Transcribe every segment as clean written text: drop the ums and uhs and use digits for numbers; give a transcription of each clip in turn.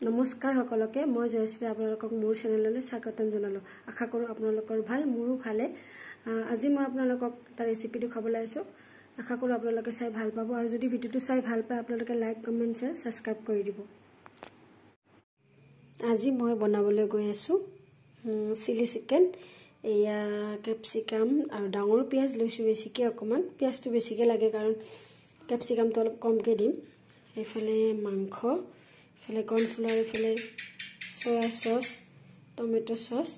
নমস্কাৰ সকলকে মই জয়শ্ৰী আপোনালোকক মোৰ চেনেললৈ স্বাগতম জনালো আশা কৰো আপোনালোকৰ ভাল মোৰো ভালে আজি মই আপোনালোকক এটা ৰেচিপি দেখাবলৈ আছো আশা কৰো আপোনালোকে চাই ভাল পাব আৰু যদি ভিডিওটো চাই ভাল পায় আপোনালোকে লাইক কমেন্ট শেয়াৰ সাবস্ক্ৰাইব কৰি দিব আজি মই বনাবলৈ গৈ আছো চিলি চিকেন এয়া ক্যাপসিকাম আৰু ডাঙৰ পিয়াজ লৈছো বেছিকে অকমান পিয়াজটো বেছিকে লাগে কাৰণ ক্যাপসিকামটো অলপ কমকে দিম এফালে মাংস এফালে কৰ্নফ্লাৱাৰ এফালে সয়া সস টমেটো সস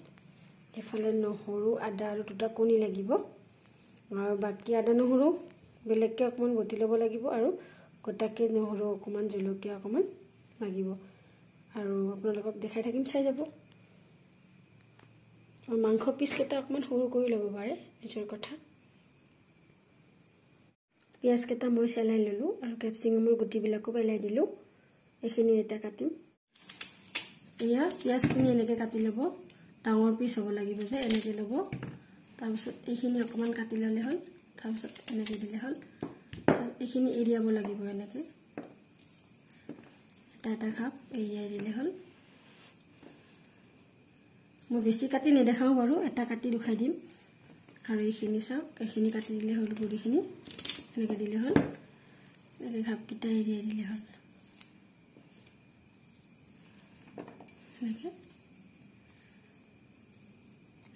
এফালে নহৰু আদা আৰু দুটা কণী লাগিব আৰু বাকি আদা নহৰু বেলেগকে অকমান বটি লব লাগিব আৰু গোটাকে নহৰু অকমান জলকীয়া অকমান লাগিব আৰু আপোনালোকক দেখাই থাকিম চাই যাব আৰু মাংস পিস কেটা অকমান সৰু কৰি লব পাৰে নিজৰ কথা পিয়াজ কেটা মই চেলাই ললো আৰু ক্যাপসিকামৰ গুটিবিলাকো পেলাই দিলো এখিনি এটা কাটিম ইয়া পিয়াজখিনি এনেকে কাটি লব ডাঙৰ পিস হ'ব লাগিব যে এনেকে লব তাৰপিছত এখিনি অকমান কাটি ললে হল তাৰপিছত এনেকে দিলে হল এখিনি এৰিয়াব লাগিব এনেকে এটা খাপ এৰিয়াই দিলে হল মই বেছি কাটি নেদেখাও বাৰু এটা কাটি দুখাই দিম আৰু এখিনি চাওক এখিনি কাটি দিলে হল গুড়িখিনি এনেকে দিলে হল এনেকে খাপ কিটা এৰিয়াই দিলে হল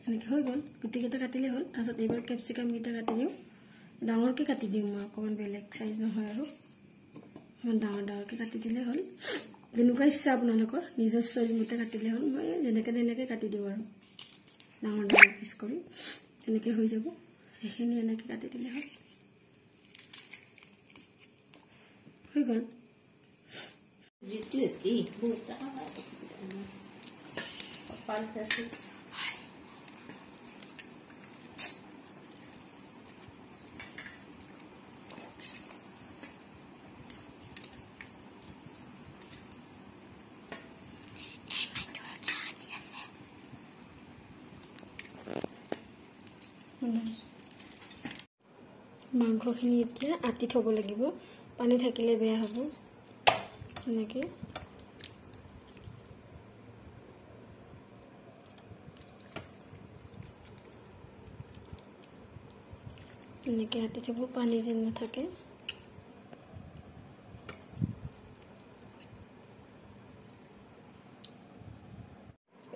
এনেকে হৈ গল গুটি কেটা কাটিলে হল তাৰছত এবাৰ ক্যাপসিকাম কেটা কাটি দিও ডাঙৰকে কাটি দিম মই অকমান বেলেগ সাইজ নহয় আৰু মান ডাঙৰকে কাটি দিলে হল যেনেকুৱা ইচ্ছা আপোনালোকৰ নিজৰ সাইজ মতে কাটিলে হল মই যেনেকে কাটি দিও আৰু ডাঙৰ পিস কৰি এনেকে হৈ যাব এখিনি এনেকে কাটি দিলে হল হৈ গল জিতি বহুত পালসাসি মাংসখিনি এতিয়া আতি থব লাগিব পানী থাকিলে বেয়া হ'ব এনেকে এনেকে আতি থব পানী যেন নাথাকে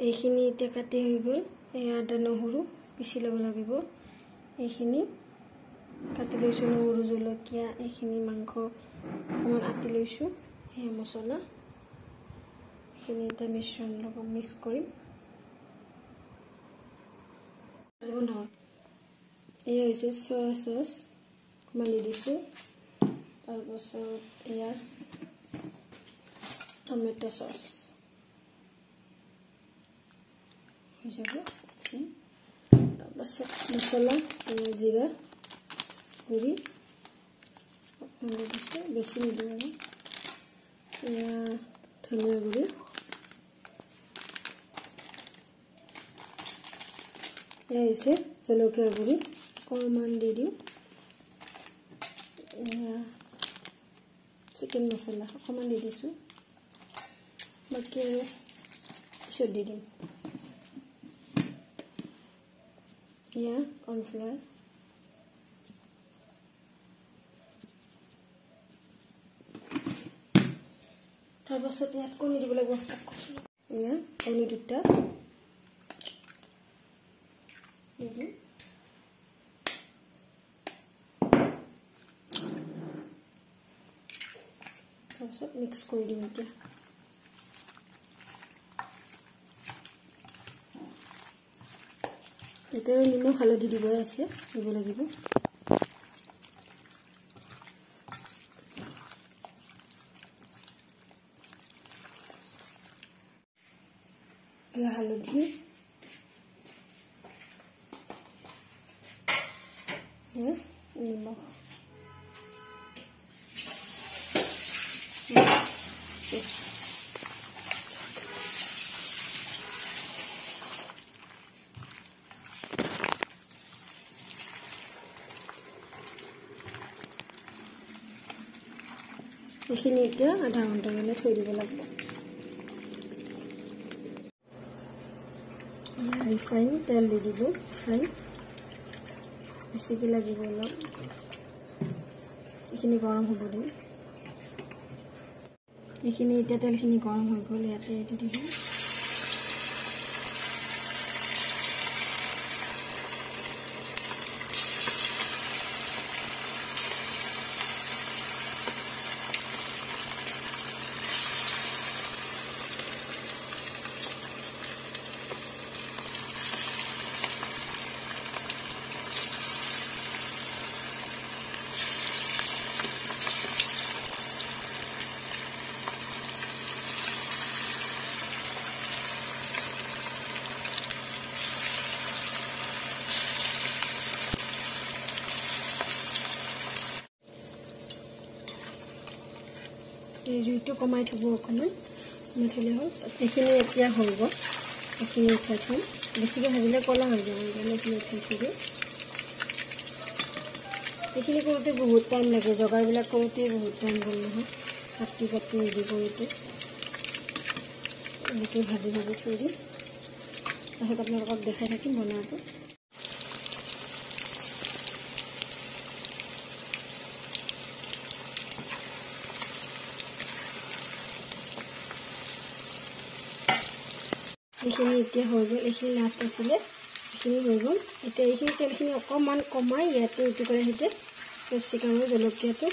এইখিনি এতিয়া কাটি হৈ গল এই আদা নহৰু পিছি লব লাগিব এইখিনি কাটি লৈছো নহৰু জলকীয়া এইখিনি মাংস অকমান আতি লৈছো এই মছলা এইখিনি এটা মিশ্ৰণ লব মিক্স কৰিম এয়া হৈছে সয়া সস অকমান দিছো তাৰপিছত এয়া টমেটো সস তাৰপিছত মছলা জিৰা গুড়ি দিছো বেছি নিদিওঁ এয়া ধনিয়া গুড়ি এয়া হৈছে জলকীয়া গুড়ি অকমান দি দিওঁ চিকেন মছলা অকমান দি দিছো বাকি আৰু পিছত দি দিম এয়া কৰ্নফ্লাৱাৰ তাৰপাছত ইয়াত কণী দিব লাগিব এয়া কণী দুটা তাৰপাছত মিক্স কৰি দিম এতিয়া এতিয়া নিমখ হালধি দিব আছে দিব লাগিব হালধি নিমখ এইখিনি এতিয়া আধা ঘণ্টা মানে থৈ দিব লাগিব ৰিফাইন তেল দি দিলোঁ ৰিফাইন বেছিকৈ লাগিব অলপ এইখিনি গৰম হ'ব দিম এইখিনি এতিয়া তেলখিনি গৰম হৈ গ'ল ইয়াতে এইটো দি দিম জুইটো কমাই থ'ব অকণমান কমাই থ'লে হ'ল এইখিনি এতিয়া হৈ গ'ল এইখিনি উঠাই থ'ম বেছিকৈ ভাজিলে ক'লা হৈ যাব সেইকাৰণে এইখিনি উঠাই থৈ দিওঁ এইখিনি কৰোঁতে বহুত টাইম লাগে জগাৰবিলাক কৰোঁতে বহুত টাইম গ'ল নহয় কাটি কাটি ৰেডি কৰোঁতে এনেকৈ ভাজি ভাজি থৈ দিম তাৰপিছত আপোনালোকক দেখাই থাকিম বনোৱাটো এইখিনি এতিয়া হৈ গ'ল এইখিনি লাষ্ট আছিলে এইখিনি হৈ গ'ল এতিয়া এইখিনি তেলখিনি অকণমান কমাই ইয়াতে উটি কৰি সৈতে কেপচিকামৰ জলকীয়াটো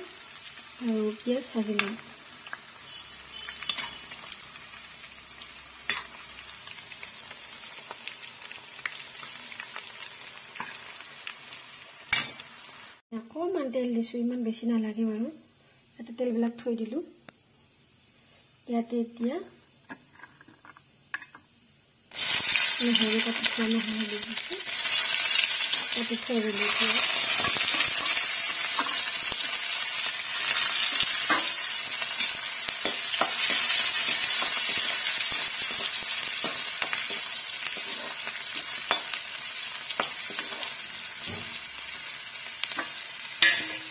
আৰু পিঁয়াজ ভাজি ল'ম অকণমান তেল দিছোঁ ইমান বেছি নালাগে বাৰু ইয়াতে তেলবিলাক থৈ দিলোঁ ইয়াতে এতিয়া নহৰু কাটি থোৱা নহৰু দি দিছোঁ কাটি থৈ দিলোঁ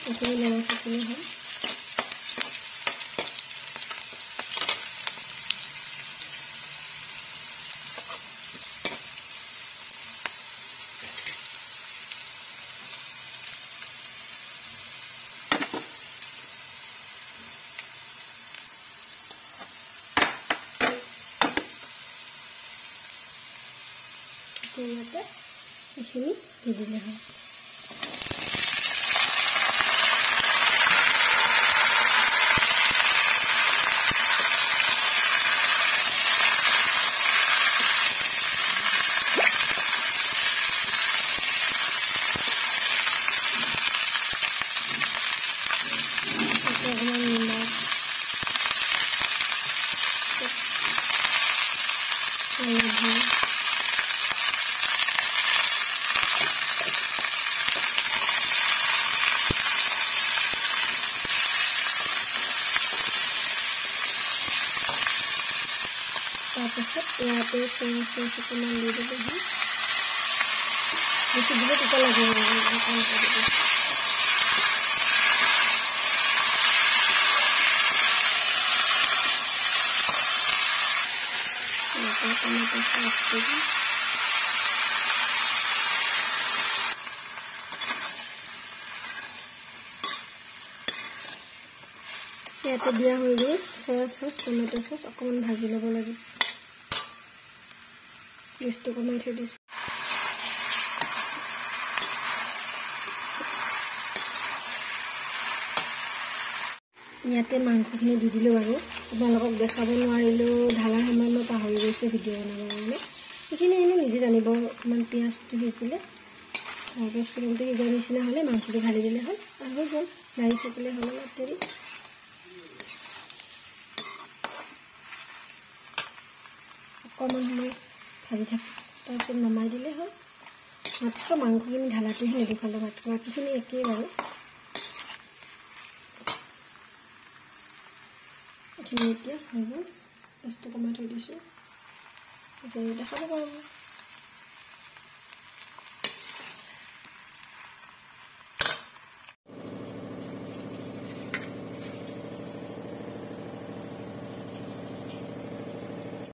এইখিনি লৰা চাটনি হয় এইখিনি দি দিলে হয় তাৰপিছত ইয়াতে চচ অকণমান দি দিলোঁ হয় বেছি দিলে তেতিয়া লাগিব টমেটো চচ দি দিম ইয়াতে দিয়া হৈ গ'ল চয়া চচ টমেটো চচ অকণমান ভাজি ল'ব লাগিব গেছটো কমাই থৈ দিছোঁ ইয়াতে মাংসখিনি দি দিলোঁ বাৰু আপোনালোকক দেখাব নোৱাৰিলোঁ ঢালাৰ সময়ত মই পাহৰি গৈছোঁ ভিডিঅ' বনাবৰ কাৰণে সেইখিনি এনেই নিজে জানিব অকণমান পিঁয়াজটো সিজিলে কেপচিকামটো সিজাৰ নিচিনা হ'লে মাংসটো ঢালি দিলে হ'ল আৰু হৈ গ'ল লাৰি থাকিলে হ'ল অলপ দেৰি অকণমান সময় ভাজি থাকি তাৰপিছত নমাই দিলে হ'ল মাত্ৰ মাংসখিনি ঢালাটোহে নেদেখালোঁ বাকীখিনি একেই বাৰু এইখিনি এতিয়া হৈ গ'ল গেছটো কমাই থৈ দিছোঁ দেখাব পাৰোঁ